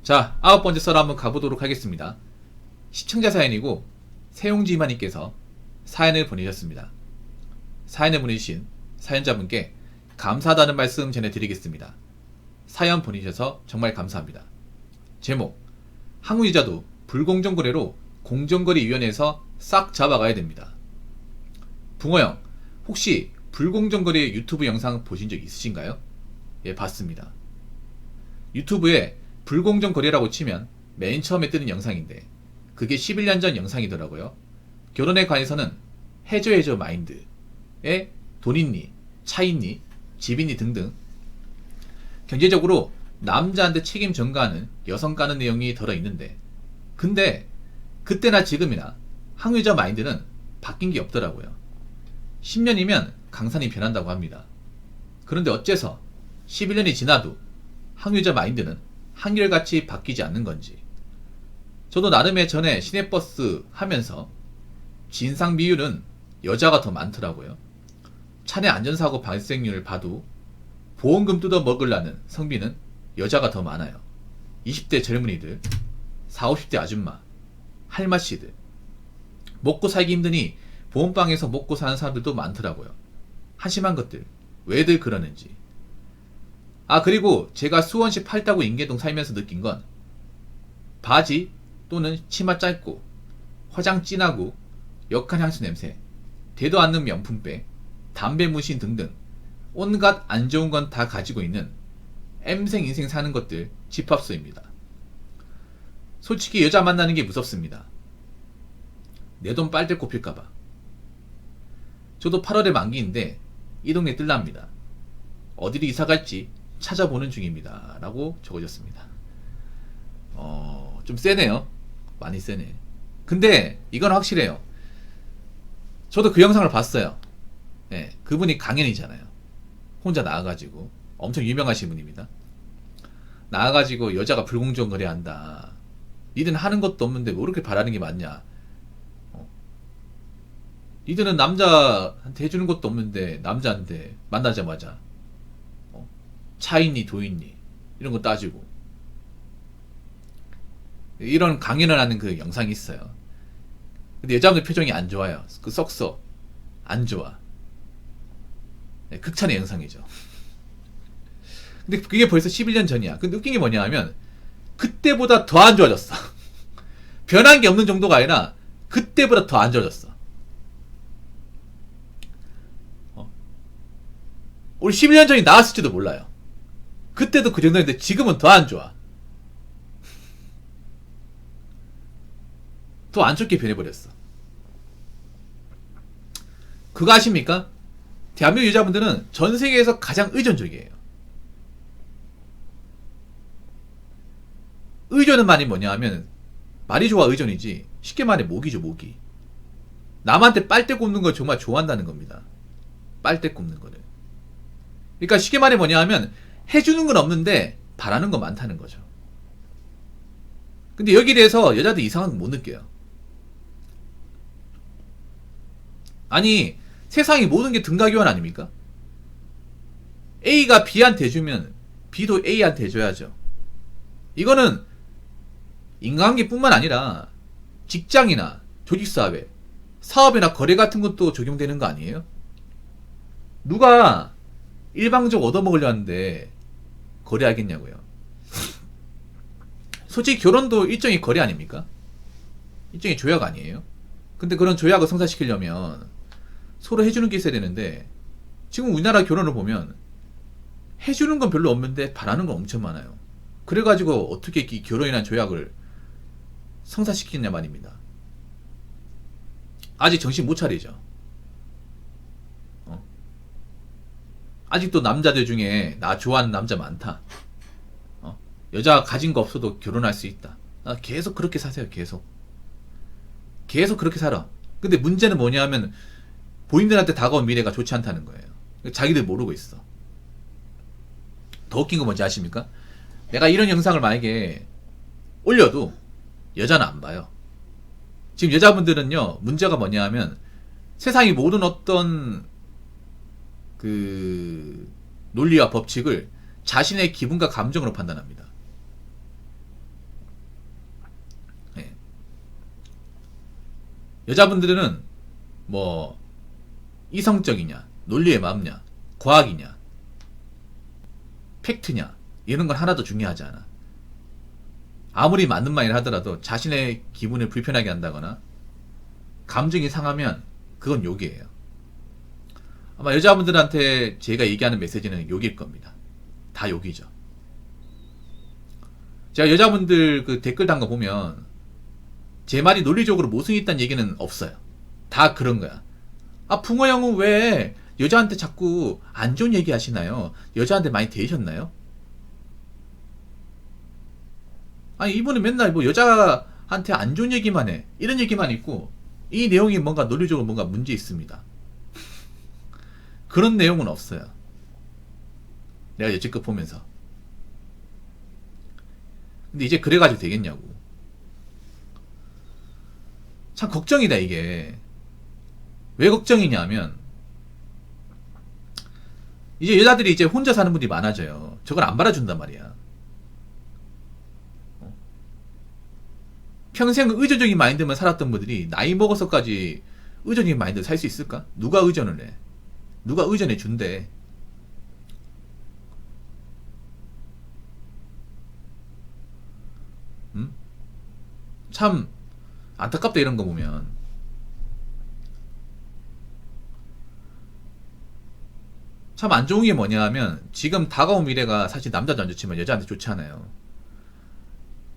자, 9번째 썰 한번 가보도록 하겠습니다. 시청자 사연이고 세용지마님께서 사연을 보내셨습니다. 사연을 보내주신 사연자분께 감사하다는 말씀 전해드리겠습니다. 사연 보내주셔서 정말 감사합니다. 제목, 항우유자도 불공정거래로 공정거래위원회에서 싹 잡아가야 됩니다. 붕어형, 혹시 불공정거래 유튜브 영상 보신 적 있으신가요? 예, 봤습니다. 유튜브에 불공정거래라고 치면 맨 처음에 뜨는 영상인데 그게 11년 전 영상이더라고요. 결혼에 관해서는 해줘 마인드에 돈 있니, 차 있니, 집 있니 등등 경제적으로 남자한테 책임 전가하는 여성 까는 내용이 들어있는데, 근데 그때나 지금이나 항유자 마인드는 바뀐 게 없더라고요. 10년이면 강산이 변한다고 합니다. 그런데 어째서 11년이 지나도 항유자 마인드는 한결같이 바뀌지 않는 건지. 저도 나름의 전에 시내버스 하면서 진상 비율은 여자가 더 많더라고요. 차내 안전사고 발생률을 봐도 보험금 뜯어 먹으려는 성비는 여자가 더 많아요. 20대 젊은이들, 40, 50대 아줌마, 할마씨들. 먹고 살기 힘드니 보험방에서 먹고 사는 사람들도 많더라고요. 한심한 것들, 왜들 그러는지. 그리고 제가 수원시 팔다구 인계동 살면서 느낀 건 바지 또는 치마 짧고 화장 진하고 역한 향수 냄새, 되도 않는 명품백, 담배 무신 등등 온갖 안 좋은 건 다 가지고 있는 M생 인생 사는 것들 집합소입니다. 솔직히 여자 만나는 게 무섭습니다. 내 돈 빨대 꼽힐까봐. 저도 8월에 만기인데 이 동네 뜰랍니다. 어디로 이사갈지 찾아보는 중입니다. 라고 적어줬습니다. 좀 세네요. 많이 세네. 근데 이건 확실해요. 저도 그 영상을 봤어요. 네, 그분이 강연이잖아요. 혼자 나와가지고 엄청 유명하신 분입니다. 나와가지고 여자가 불공정 거래한다. 니들은 하는 것도 없는데 뭐 그렇게 바라는 게 맞냐. 니들은 남자한테 해주는 것도 없는데 남자한테 만나자마자 차 있니 도 있니 이런 거 따지고 이런 강연을 하는 그 영상이 있어요. 근데 여자분들 표정이 안 좋아요. 그 썩소 안 좋아. 네, 극찬의 영상이죠. 근데 그게 벌써 11년 전이야. 근데 웃긴 게 뭐냐 하면 그때보다 더 안 좋아졌어. 변한 게 없는 정도가 아니라 그때보다 더 안 좋아졌어. 우리 11년 전이 나왔을지도 몰라요. 그때도 그 정도인데 지금은 더 안 좋아. 더 안 좋게 변해버렸어. 그거 아십니까? 대한민국 여자분들은 전 세계에서 가장 의존적이에요. 의존은 말이 뭐냐 하면 말이 좋아 의존이지 쉽게 말해 모기죠 모기. 남한테 빨대 꼽는 걸 정말 좋아한다는 겁니다. 빨대 꼽는 거를. 그러니까 쉽게 말해 뭐냐 하면 해주는 건 없는데 바라는 건 많다는 거죠. 근데 여기에 대해서 여자들 이상한 거 못 느껴요. 아니 세상이 모든 게 등가교환 아닙니까? A가 B한테 주면 B도 A한테 줘야죠. 이거는 인간관계뿐만 아니라 직장이나 조직사회, 사업이나 거래 같은 것도 적용되는 거 아니에요? 누가 일방적으로 얻어먹으려는데 거래하겠냐고요. 솔직히 결혼도 일종의 거래 아닙니까? 일종의 조약 아니에요? 근데 그런 조약을 성사시키려면 서로 해주는 게 있어야 되는데 지금 우리나라 결혼을 보면 해주는 건 별로 없는데 바라는 건 엄청 많아요. 그래가지고 어떻게 이 결혼이라는 조약을 성사시키냐 말입니다. 아직 정신 못 차리죠. 아직도 남자들 중에 나 좋아하는 남자 많다. 여자가 가진 거 없어도 결혼할 수 있다. 계속 그렇게 사세요. 계속 그렇게 살아. 근데 문제는 뭐냐 하면 본인들한테 다가온 미래가 좋지 않다는 거예요. 자기들 모르고 있어. 더 웃긴 거 뭔지 아십니까? 내가 이런 영상을 만약에 올려도 여자는 안 봐요. 지금 여자분들은요 문제가 뭐냐 하면 세상의 모든 어떤 논리와 법칙을 자신의 기분과 감정으로 판단합니다. 여자분들은 뭐 이성적이냐, 논리에 맞냐, 과학이냐, 팩트냐, 이런 건 하나도 중요하지 않아. 아무리 맞는 말이라 하더라도 자신의 기분을 불편하게 한다거나 감정이 상하면 그건 욕이에요. 아마 여자분들한테 제가 얘기하는 메시지는 욕일 겁니다. 다 욕이죠. 제가 여자분들 그 댓글 단 거 보면 제 말이 논리적으로 모순이 있다는 얘기는 없어요. 다 그런 거야. 아, 붕어 형은 왜 여자한테 자꾸 안 좋은 얘기 하시나요? 여자한테 많이 대하셨나요? 아니, 이분은 맨날 뭐 여자한테 안 좋은 얘기만 해. 이런 얘기만 있고, 이 내용이 뭔가 논리적으로 뭔가 문제 있습니다. 그런 내용은 없어요. 내가 여지껏 보면서. 근데 이제 그래가지고 되겠냐고. 참 걱정이다, 이게. 왜 걱정이냐면, 이제 여자들이 이제 혼자 사는 분들이 많아져요. 저걸 안 받아준단 말이야. 평생 의존적인 마인드만 살았던 분들이 나이 먹어서까지 의존적인 마인드를 살 수 있을까? 누가 의존을 해? 누가 의존해 준대? 참 안타깝다, 이런 거 보면. 참 안 좋은 게 뭐냐 하면, 지금 다가온 미래가 사실 남자도 안 좋지만 여자한테 좋지 않아요.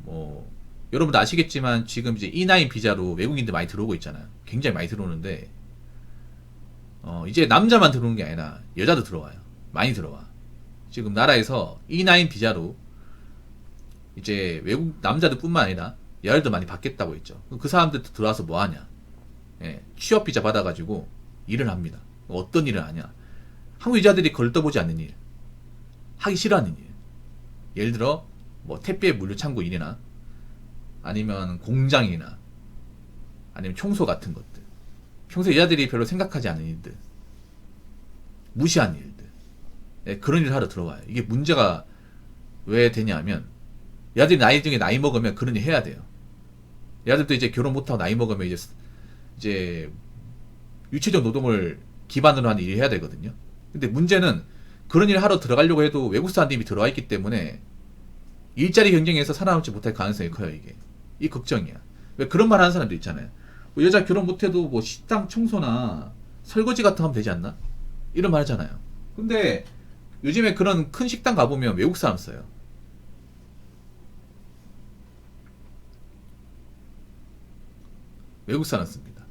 뭐 여러분도 아시겠지만 지금 이제 E9 비자로 외국인들 많이 들어오고 있잖아요. 굉장히 많이 들어오는데 이제 남자만 들어오는 게 아니라 여자도 들어와요. 많이 들어와. 지금 나라에서 E9 비자로 이제 외국 남자들 뿐만 아니라 여자들도 많이 받겠다고 했죠. 그 사람들도 들어와서 뭐 하냐? 예, 취업 비자 받아가지고 일을 합니다. 어떤 일을 하냐? 한국 여자들이 걸떠보지 않는 일, 하기 싫어하는 일. 예를 들어 뭐 택배 물류 창고 일이나 아니면 공장이나 아니면 청소 같은 것들. 평소에 여자들이 별로 생각하지 않는 일들, 무시하는 일들, 네, 그런 일을 하러 들어와요. 이게 문제가 왜 되냐면, 여자들이 나이 중에 나이 먹으면 그런 일 해야 돼요. 여자들도 이제 결혼 못하고 나이 먹으면 이제 유체적 노동을 기반으로 하는 일을 해야 되거든요. 근데 문제는 그런 일을 하러 들어가려고 해도 외국 사람들이 들어와 있기 때문에 일자리 경쟁에서 살아남지 못할 가능성이 커요. 이 걱정이야. 왜 그런 말 하는 사람들 있잖아요. 뭐 여자 결혼 못해도 뭐 식당 청소나 설거지 같은 거 하면 되지 않나? 이런 말 하잖아요. 근데 요즘에 그런 큰 식당 가보면 외국 사람 써요. 외국 사람 씁니다.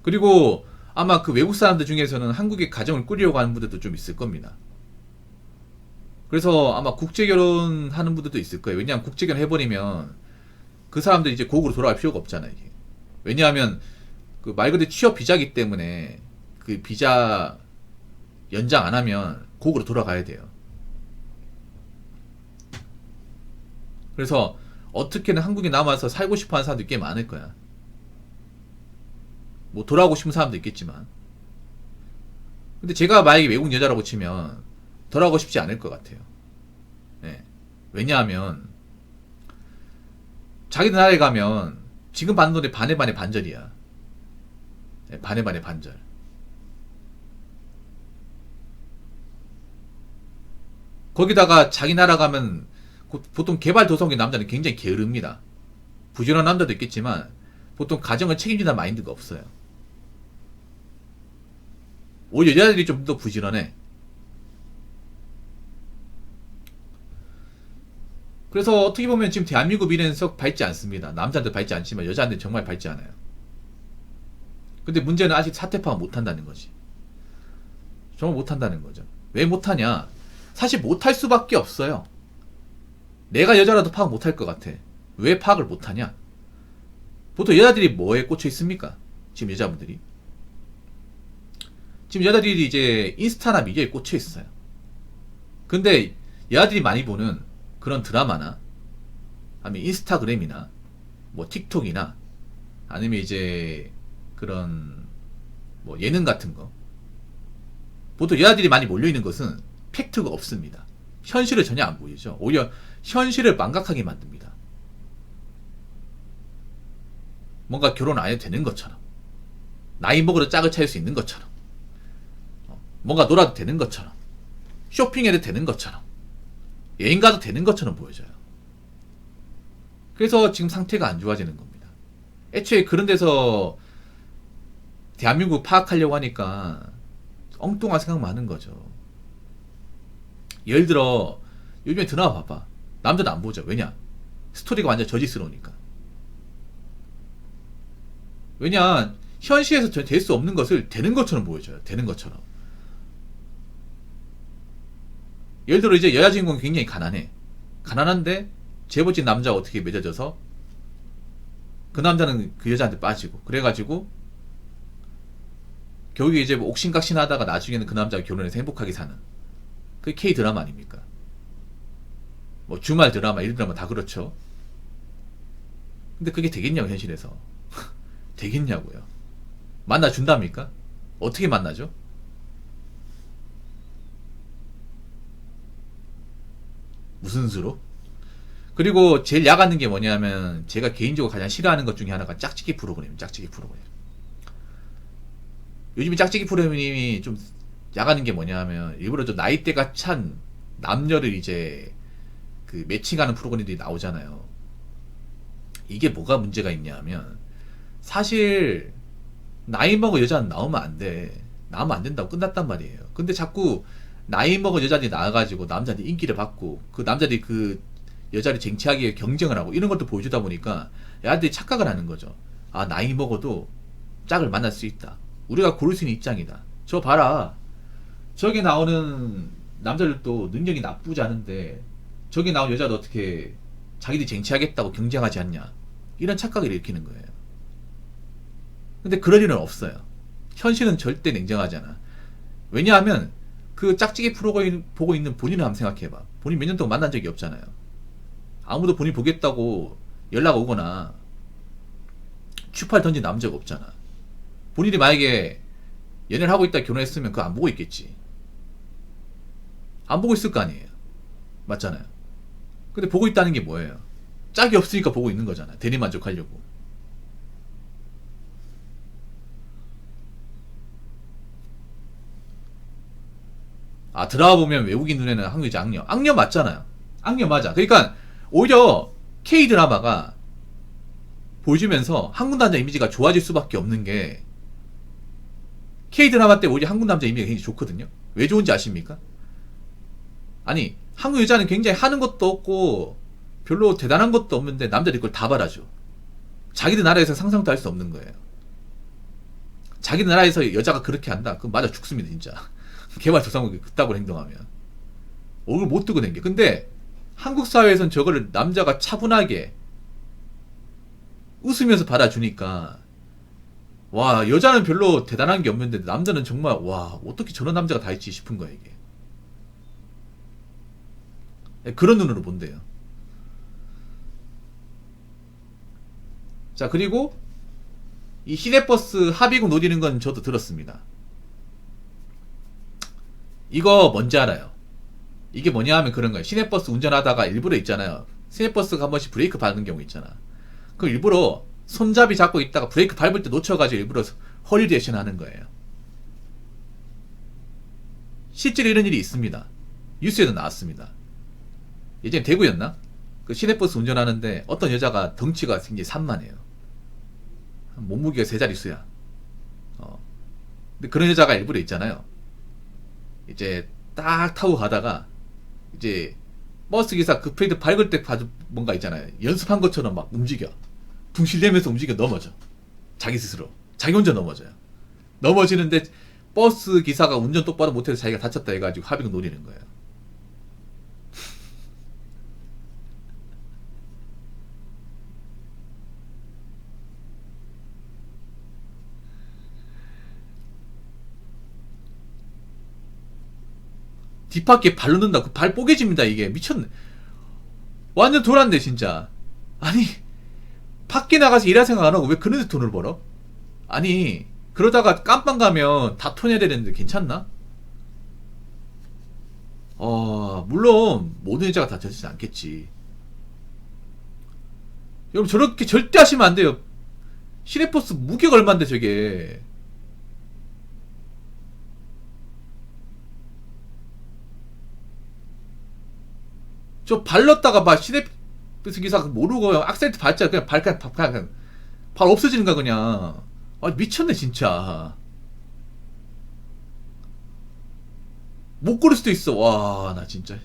그리고 아마 그 외국 사람들 중에서는 한국에 가정을 꾸리려고 하는 분들도 좀 있을 겁니다. 그래서 아마 국제결혼 하는 분들도 있을 거예요. 왜냐하면 국제결혼 해버리면 그 사람들이 이제 고국으로 돌아갈 필요가 없잖아요, 이게. 왜냐하면 그 말 그대로 취업 비자기 때문에 그 비자 연장 안 하면 고국으로 돌아가야 돼요. 그래서 어떻게든 한국에 남아서 살고 싶어 하는 사람들이 꽤 많을 거야. 뭐 돌아오고 싶은 사람도 있겠지만. 근데 제가 만약에 외국 여자라고 치면 돌아오고 싶지 않을 것 같아요. 네. 왜냐하면 자기들 나라에 가면 지금 받는 돈의 반의 반절이야. 네, 반의 반절. 거기다가 자기 나라 가면 보통 개발도상국의 남자는 굉장히 게으릅니다. 부지런한 남자도 있겠지만 보통 가정을 책임진다는 마인드가 없어요. 오히려 여자들이 좀 더 부지런해. 그래서 어떻게 보면 지금 대한민국 미래는 썩 밝지 않습니다. 남자한테 밝지 않지만 여자한테 정말 밝지 않아요. 근데 문제는 아직 사태 파악 못한다는 거지. 정말 못한다는 거죠. 왜 못하냐? 사실 못할 수밖에 없어요. 내가 여자라도 파악 못할 것 같아. 왜 파악을 못하냐? 보통 여자들이 뭐에 꽂혀 있습니까? 지금 여자분들이. 지금 여자들이 이제 인스타나 미디어에 꽂혀 있어요. 근데 여자들이 많이 보는 그런 드라마나 아니면 인스타그램이나 뭐 틱톡이나 아니면 이제 그런 뭐 예능 같은 거, 보통 여자들이 많이 몰려있는 것은 팩트가 없습니다. 현실을 전혀 안 보이죠. 오히려 현실을 망각하게 만듭니다. 뭔가 결혼 안 해도 되는 것처럼, 나이 먹어도 짝을 찾을 수 있는 것처럼, 뭔가 놀아도 되는 것처럼, 쇼핑해도 되는 것처럼, 여행 가도 되는 것처럼 보여져요. 그래서 지금 상태가 안 좋아지는 겁니다. 애초에 그런 데서 대한민국 파악하려고 하니까 엉뚱한 생각 많은 거죠. 예를 들어 요즘에 드라마 봐봐. 남자는 안 보죠. 왜냐? 스토리가 완전 저지스러우니까. 왜냐? 현실에서 될 수 없는 것을 되는 것처럼 보여줘요. 되는 것처럼. 예를 들어 이제 여자 주인공이 굉장히 가난해. 가난한데 재벌집 남자가 어떻게 맺어져서 그 남자는 그 여자한테 빠지고, 그래가지고 결국에 이제 뭐 옥신각신 하다가 나중에는 그 남자가 결혼해서 행복하게 사는, 그게 K 드라마 아닙니까? 뭐 주말 드라마, 일 드라마 다 그렇죠. 근데 그게 되겠냐고, 현실에서. 되겠냐고요. 만나준답니까? 어떻게 만나죠? 무슨 수로? 그리고 제일 야같는 게 뭐냐면, 제가 개인적으로 가장 싫어하는 것 중에 하나가 짝짓기 프로그램. 짝짓기 프로그램. 요즘에 짝짓기 프로그램이 좀 야가는 게 뭐냐면, 일부러 좀 나이대가 찬 남녀를 이제 그 매칭하는 프로그램들이 나오잖아요. 이게 뭐가 문제가 있냐면, 사실 나이 먹은 여자는 나오면 안 돼. 나오면 안 된다고 끝났단 말이에요. 근데 자꾸 나이 먹은 여자들이 나와가지고 남자들이 인기를 받고, 그 남자들이 그 여자를 쟁취하기에 경쟁을 하고, 이런 것도 보여주다 보니까 야들이 착각을 하는 거죠. 아, 나이 먹어도 짝을 만날 수 있다. 우리가 고를 수 있는 입장이다. 저 봐라. 저기 나오는 남자들도 능력이 나쁘지 않은데 저기 나온 여자도 어떻게 자기들이 쟁취하겠다고 경쟁하지 않냐. 이런 착각을 일으키는 거예요. 근데 그럴 일은 없어요. 현실은 절대 냉정하잖아. 왜냐하면 그 짝짓기 프로그램 보고 있는 본인을 한번 생각해봐. 본인 몇 년 동안 만난 적이 없잖아요. 아무도 본인 보겠다고 연락 오거나 추파를 던진 남자가 없잖아. 본인이 만약에 연애를 하고 있다 결혼했으면 그거 안 보고 있겠지. 안 보고 있을 거 아니에요. 맞잖아요. 근데 보고 있다는 게 뭐예요? 짝이 없으니까 보고 있는 거잖아. 대리만족하려고. 아, 드라마 보면 외국인 눈에는 한국 여자 악녀. 악녀 맞잖아요. 악녀 맞아. 그러니까 오히려 K 드라마가 보여주면서 한국 남자 이미지가 좋아질 수밖에 없는 게, K 드라마 때 오히려 한국 남자 이미지가 굉장히 좋거든요. 왜 좋은지 아십니까? 아니, 한국 여자는 굉장히 하는 것도 없고 별로 대단한 것도 없는데 남자들이 그걸 다 바라죠. 자기들 나라에서 상상도 할 수 없는 거예요. 자기들 나라에서 여자가 그렇게 한다? 그럼 맞아 죽습니다, 진짜. 개발도상국이 그따구로 행동하면 얼굴 못 뜨고 댕겨. 근데 한국 사회에선 저거를 남자가 차분하게 웃으면서 받아주니까, 와, 여자는 별로 대단한 게 없는데 남자는 정말, 와, 어떻게 저런 남자가 다 있지 싶은 거야, 이게. 그런 눈으로 본대요. 자, 그리고 이 시내버스 합의금 노리는 건 저도 들었습니다. 이거 뭔지 알아요? 이게 뭐냐 하면 그런 거예요. 시내버스 운전하다가 일부러 있잖아요. 시내버스가 한 번씩 브레이크 밟는 경우 있잖아. 그럼 일부러 손잡이 잡고 있다가 브레이크 밟을 때 놓쳐가지고 일부러 허리 리액션 하는 거예요. 실제로 이런 일이 있습니다. 뉴스에도 나왔습니다. 예전에 대구였나? 그 시내버스 운전하는데 어떤 여자가 덩치가 굉장히 산만해요. 몸무게가 세 자릿수야. 근데 그런 여자가 일부러 있잖아요. 이제 딱 타고 가다가 이제 버스 기사 그 브레이크 밟을 때 봐도 뭔가 있잖아요. 연습한 것처럼 막 움직여. 붕실내면서 움직여 넘어져. 자기 스스로. 자기 혼자 넘어져요. 넘어지는데 버스 기사가 운전 똑바로 못해서 자기가 다쳤다 해가지고 합의금 노리는 거예요. 뒷바퀴에 발로 넣는다. 그 발 뽀개집니다, 이게. 미쳤네. 완전 돌았네, 진짜. 아니, 밖에 나가서 일할 생각 안 하고 왜 그런 데 돈을 벌어? 아니, 그러다가 깜빵 가면 다 토내야 되는데 괜찮나? 물론, 모든 여자가 다 저러지 않겠지. 여러분, 저렇게 절대 하시면 안 돼요. 시내버스 무게가 얼만데 저게. 저 발랐다가 막 시내버스 기사 모르고 악셀트 밟자 그냥 그냥 발 없어지는 거야 그냥. 아 미쳤네 진짜. 못 고를 수도 있어. 와 나 진짜.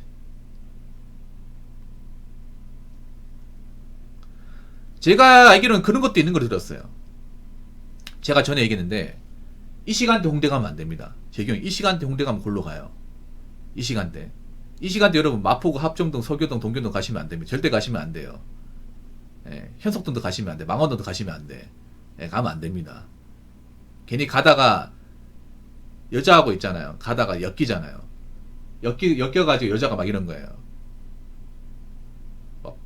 제가 알기로는 그런 것도 있는 걸 들었어요. 제가 전에 얘기했는데 이 시간대 홍대 가면 안 됩니다. 제 경우 이 시간대 홍대 가면 골로 가요. 이 시간대. 이 시간대 여러분 마포구, 합정동, 서교동, 동교동 가시면 안 됩니다. 절대 가시면 안 돼요. 예, 현석동도 가시면 안 돼. 망원동도 가시면 안 돼. 예, 가면 안 됩니다. 괜히 가다가 여자하고 있잖아요. 가다가 엮이잖아요. 엮여가지고 여자가 막 이런 거예요. 막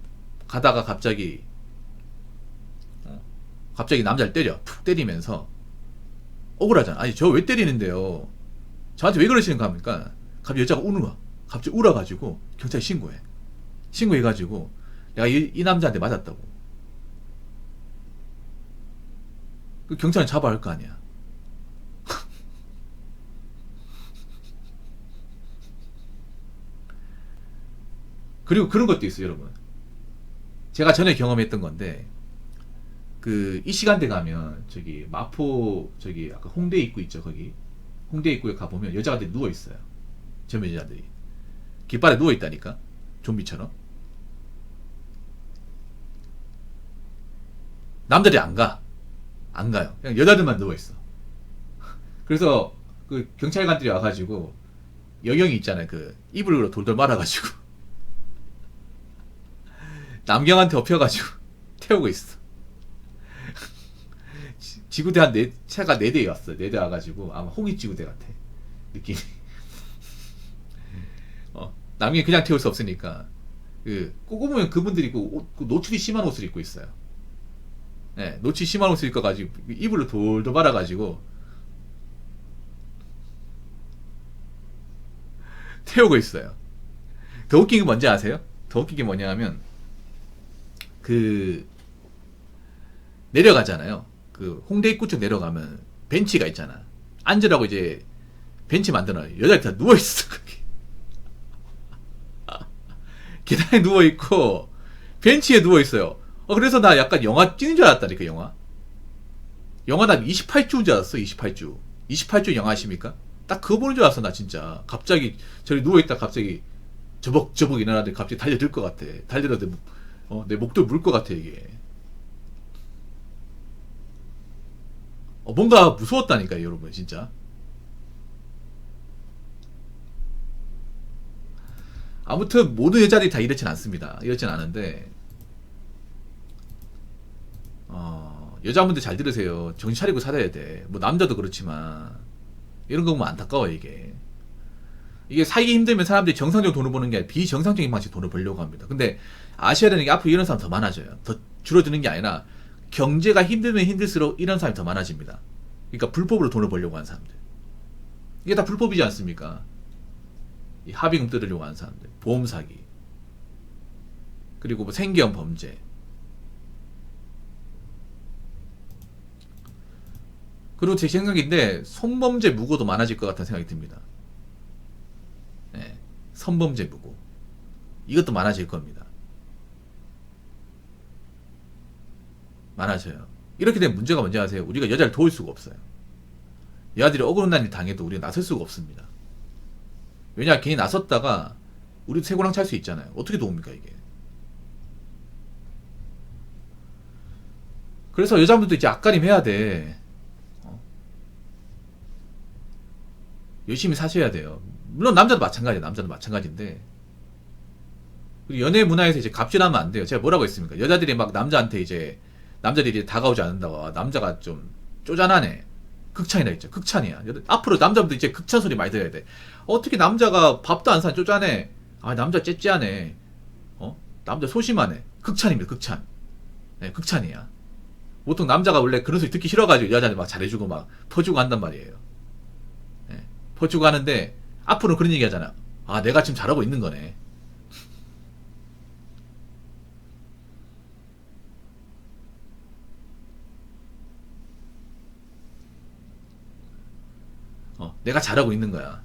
가다가 갑자기 남자를 때려. 푹 때리면서 억울하잖아. 아니 저 왜 때리는데요. 저한테 왜 그러시는 거 합니까? 갑자기 여자가 우는 거야. 갑자기 울어가지고 경찰에 신고해. 신고해가지고 내가 이 남자한테 맞았다고. 그 경찰은 잡아야 할 거 아니야. 그리고 그런 것도 있어요 여러분. 제가 전에 경험했던 건데 그 이 시간대 가면 저기 마포 저기 아까 홍대 입구 있죠 거기 홍대 입구에 가보면 여자들이 누워 있어요. 젊은 여자들이 깃발에 누워 있다니까 좀비처럼. 남자들이 안 가요. 그냥 여자들만 누워 있어. 그래서 그 경찰관들이 와가지고 여경이 있잖아요. 그 이불로 돌돌 말아가지고 남경한테 엎혀가지고 태우고 있어. 지구대 한 차가 4대 왔어. 4대 와가지고 아마 홍익지구대 같아 느낌이. 남경이 그냥 태울 수 없으니까 꼬고 보면 그분들이 그 노출이 심한 옷을 입고 있어요. 네, 노출이 심한 옷을 입고 가지고 이불로 돌돌 말아가지고 태우고 있어요. 더 웃긴 게 뭔지 아세요? 더 웃긴 게 뭐냐 하면 그 내려가잖아요. 그 홍대 입구 쪽 내려가면 벤치가 있잖아. 앉으라고 이제 벤치 만들어놔요. 여자들 다 누워있어 거기. 계단에 누워있고 벤치에 누워있어요. 그래서 나 약간 영화 찍는 줄 알았다니까. 영화 나 28주인 줄 알았어. 28주 영화 아십니까? 딱 그거 보는 줄 알았어 나 진짜. 갑자기 저기 누워있다 갑자기 저벅저벅 일어나는데 갑자기 달려들 것 같아. 달려들 내 목도 물 것 같아 이게. 뭔가 무서웠다니까요 여러분 진짜. 아무튼 모든 여자들이 다 이렇진 않습니다. 이렇진 않은데 여자분들 잘 들으세요. 정신 차리고 살아야 돼. 뭐 남자도 그렇지만 이런 거 보면 안타까워 이게 살기 힘들면 사람들이 정상적으로 돈을 버는 게 아니라 비정상적인 방식으로 돈을 벌려고 합니다. 근데 아셔야 되는 게 앞으로 이런 사람 더 많아져요. 더 줄어드는 게 아니라 경제가 힘들면 힘들수록 이런 사람이 더 많아집니다. 그러니까 불법으로 돈을 벌려고 하는 사람들. 이게 다 불법이지 않습니까? 이 합의금 뜯으려고 하는 사람들. 보험 사기. 그리고 뭐 생계형 범죄. 그리고 제 생각인데 성범죄 무고도 많아질 것 같다는 생각이 듭니다. 네, 성범죄 무고. 이것도 많아질 겁니다. 많아져요. 이렇게 되면 문제가 뭔지 아세요? 우리가 여자를 도울 수가 없어요. 여자들이 억울한 일 당해도 우리가 나설 수가 없습니다. 왜냐 괜히 나섰다가 우리도 쇠고랑 찰 수 있잖아요. 어떻게 도웁니까 이게. 그래서 여자분들도 이제 앞가림 해야 돼. 열심히 사셔야 돼요. 물론 남자도 마찬가지예요. 남자도 마찬가지인데 연애 문화에서 이제 갑질하면 안 돼요. 제가 뭐라고 했습니까? 여자들이 막 남자들이 다가오지 않는다고. 남자가 좀 쪼잔하네. 극찬이라 했죠. 극찬이야. 앞으로 남자분들 이제 극찬 소리 많이 들어야 돼. 어떻게 남자가 밥도 안 사 쪼잔해. 남자 째째하네. 남자 소심하네. 극찬입니다. 극찬. 네, 극찬이야. 보통 남자가 원래 그런 소리 듣기 싫어가지고 여자한테 막 잘해주고 막 퍼주고 한단 말이에요. 네, 퍼주고 하는데 앞으로는 그런 얘기 하잖아. 내가 지금 잘하고 있는 거네. 내가 잘하고 있는 거야.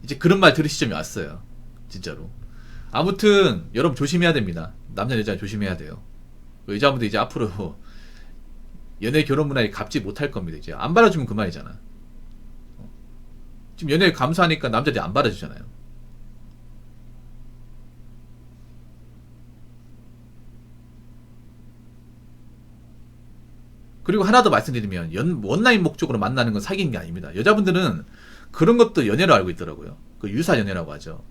이제 그런 말 들을 시점이 왔어요. 진짜로. 아무튼 여러분 조심해야 됩니다. 남자 여자 조심해야 돼요. 여자분들 이제 앞으로 연애 결혼 문화에 갑질 못할 겁니다. 이제 안 받아주면 그만이잖아. 지금 연애 감수하니까 남자들이 안 받아주잖아요. 그리고 하나 더 말씀드리면 원라인 목적으로 만나는 건 사귀는 게 아닙니다. 여자분들은 그런 것도 연애로 알고 있더라고요. 그 유사 연애라고 하죠.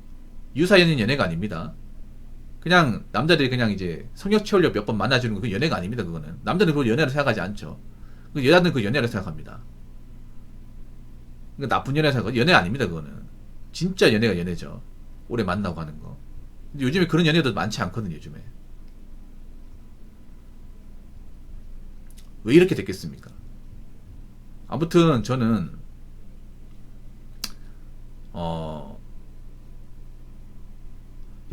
유사 연애는 연애가 아닙니다. 그냥 남자들이 그냥 이제 성욕 채우려 몇 번 만나주는 거 그 연애가 아닙니다. 그거는 남자들은 그걸 연애로 생각하지 않죠. 여자들은 그 연애로 생각합니다. 그러니까 나쁜 연애 생각 연애 아닙니다. 그거는 진짜 연애가 연애죠. 오래 만나고 하는 거. 근데 요즘에 그런 연애도 많지 않거든요. 요즘에 왜 이렇게 됐겠습니까? 아무튼 저는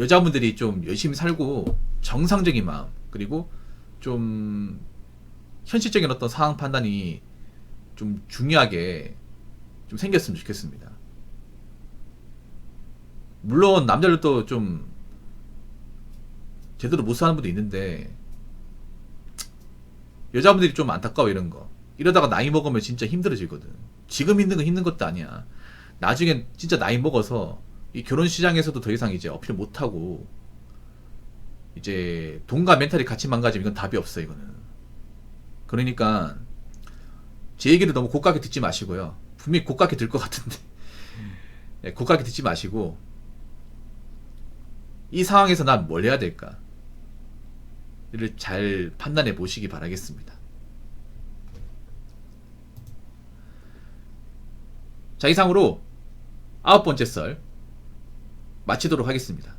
여자분들이 좀 열심히 살고 정상적인 마음 그리고 좀 현실적인 어떤 상황 판단이 좀 중요하게 좀 생겼으면 좋겠습니다. 물론 남자들도 좀 제대로 못 사는 분도 있는데 여자분들이 좀 안타까워 이런 거. 이러다가 나이 먹으면 진짜 힘들어지거든. 지금 힘든 건 힘든 것도 아니야. 나중엔 진짜 나이 먹어서 이 결혼 시장에서도 더 이상 이제 어필 못하고 이제 돈과 멘탈이 같이 망가지면 이건 답이 없어 이거는. 그러니까 제 얘기를 너무 고깝게 듣지 마시고요. 분명히 고깝게 들 것 같은데 네, 고깝게 듣지 마시고 이 상황에서 난 뭘 해야 될까 를 잘 판단해 보시기 바라겠습니다. 자, 이상으로 9번째 썰 마치도록 하겠습니다.